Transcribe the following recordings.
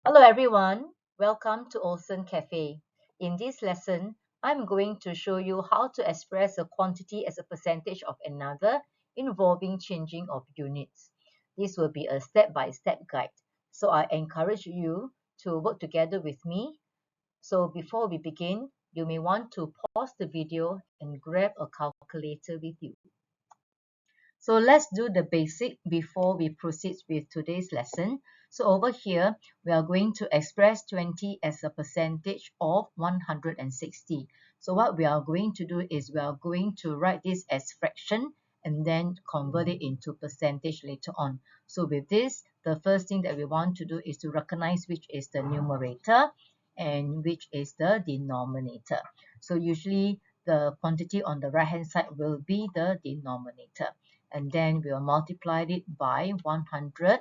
Hello everyone, welcome to Olsen Cafe. In this lesson, I'm going to show you how to express a quantity as a percentage of another involving changing of units. This will be a step-by-step guide. So I encourage you to work together with me. So before we begin, you may want to pause the video and grab a calculator with you. So let's do the basic before we proceed with today's lesson. So over here, we are going to express 20 as a percentage of 160. So what we are going to do is we are going to write this as fraction and then convert it into percentage later on. So with this, the first thing that we want to do is to recognize which is the numerator and which is the denominator. So usually the quantity on the right hand side will be the denominator, and then we'll multiply it by 100%.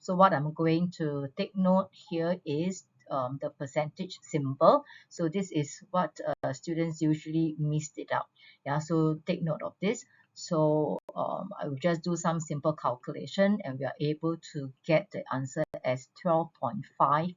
So what I'm going to take note here is the percentage symbol. So this is what students usually missed it out. Yeah, so take note of this. So I will just do some simple calculation and we are able to get the answer as 12.5%.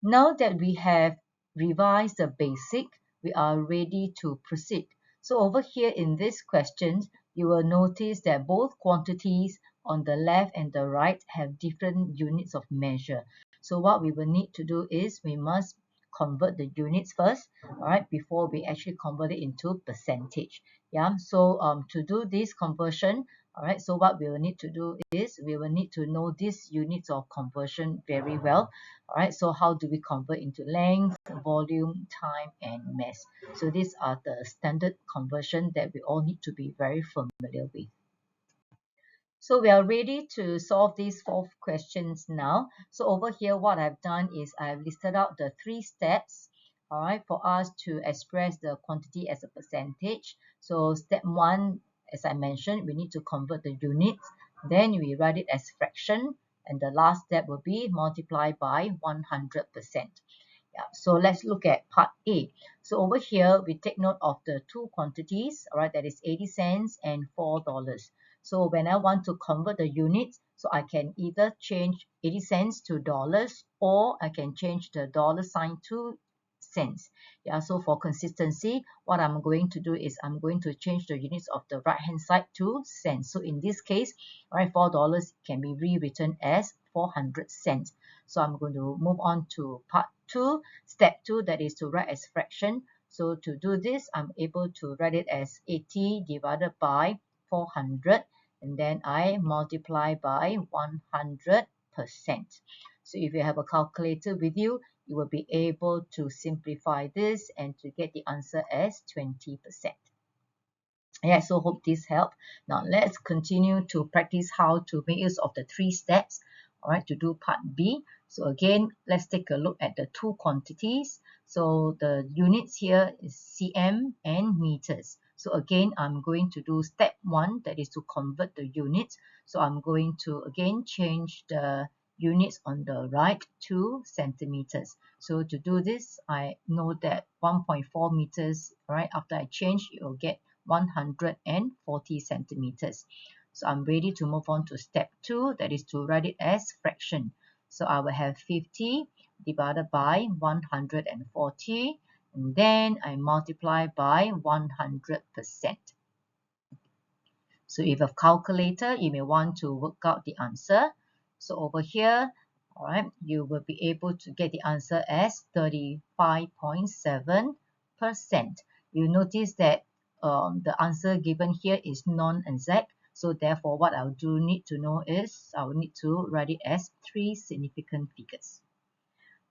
Now that we have revised the basic, we are ready to proceed. So over here in this question, you will notice that both quantities on the left and the right have different units of measure. So what we will need to do is we must convert the units first, all right, before we actually convert it into percentage. Yeah, so to do this conversion, all right, so what we will need to do is we will need to know these units of conversion very well. All right, so how do we convert into length, volume, time, and mass? So these are the standard conversion that we all need to be very familiar with. So we are ready to solve these 4 questions now. So over here, what I've done is I've listed out the 3 steps, all right, for us to express the quantity as a percentage. So step 1, as I mentioned, we need to convert the units. Then we write it as fraction. And the last step will be multiply by 100%. Yeah, so let's look at part A. So over here, we take note of the 2 quantities, all right, that is 80 cents and $4. So when I want to convert the units, so I can either change 80 cents to dollars or I can change the dollar sign to cents. Yeah, so for consistency, what I'm going to do is I'm going to change the units of the right hand side to cents. So in this case, all right, $4 can be rewritten as 400 cents. So I'm going to move on to part 2, step 2, that is to write as fraction. So to do this, I'm able to write it as 80 divided by 400, and then I multiply by 100%. So if you have a calculator with you, you will be able to simplify this and to get the answer as 20%. Yeah, so hope this helped. Now let's continue to practice how to make use of the 3 steps, all right, to do part B. So again, let's take a look at the 2 quantities. So the units here is cm and meters. So again, I'm going to do step 1, that is to convert the units. So I'm going to again change the units on the right to centimeters. So to do this, I know that 1.4 meters, right, after I change, it will get 140 centimeters. So I'm ready to move on to step 2, that is to write it as fraction. So I will have 50 divided by 140, and then I multiply by 100%. So if you have a calculator, you may want to work out the answer. So over here, all right, you will be able to get the answer as 35.7%. You notice that the answer given here is non-exact. So therefore, what I do need to know is I will need to write it as 3 significant figures.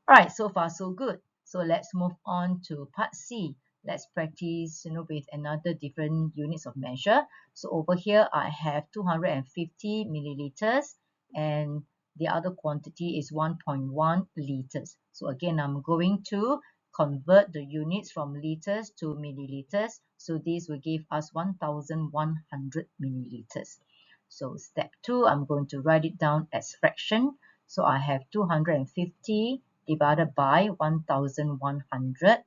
All right, so far so good. So let's move on to part C. Let's practice, with another different units of measure. So over here, I have 250 milliliters and the other quantity is 1.1 liters. So again, I'm going to convert the units from liters to milliliters. So this will give us 1,100 milliliters. So step 2, I'm going to write it down as fraction. So I have 250 divided by 1,100,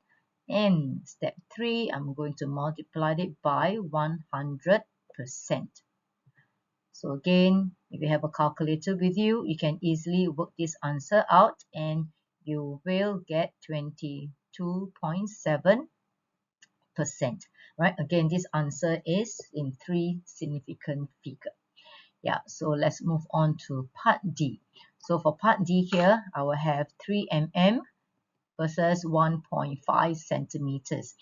and step 3, I'm going to multiply it by 100%. So again, if you have a calculator with you, you can easily work this answer out and you will get 22.7%. Right? Again, this answer is in 3 significant figures. Yeah, so let's move on to part D. So for part D here, I will have 3 mm versus 1.5 centimeters.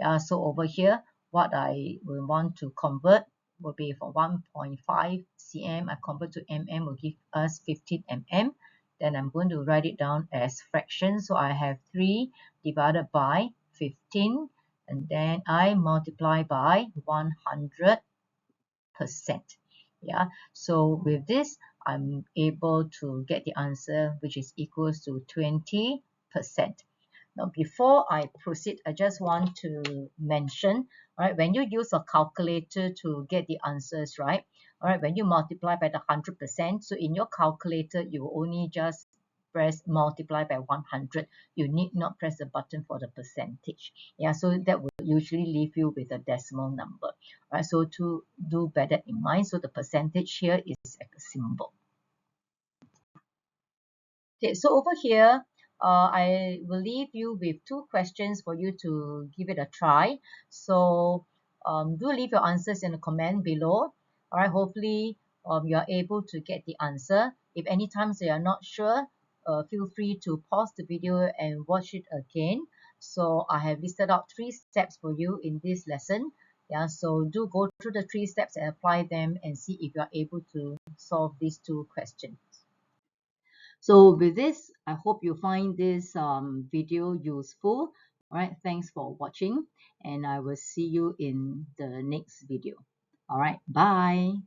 Yeah, so over here, what I will want to convert will be for 1.5 cm, I convert to mm will give us 15 mm. Then I'm going to write it down as fraction. So I have 3 divided by 15, and then I multiply by 100%. Yeah, so with this, I'm able to get the answer, which is equals to 20%. Now, before I proceed, I just want to mention, all right, when you use a calculator to get the answers, right, all right, when you multiply by the 100%, so in your calculator, you only just press multiply by 100. You need not press the button for the percentage. Yeah, so that will usually leave you with a decimal number. All right, so to do bear that in mind, so the percentage here is a symbol. Okay, so over here, I will leave you with 2 questions for you to give it a try. So do leave your answers in the comment below. All right, hopefully you are able to get the answer. If any times you are not sure, feel free to pause the video and watch it again. So I have listed out 3 steps for you in this lesson. Yeah, so do go through the 3 steps and apply them and see if you are able to solve these 2 questions. So with this, I hope you find this video useful. All right, thanks for watching, and I will see you in the next video. All right, bye.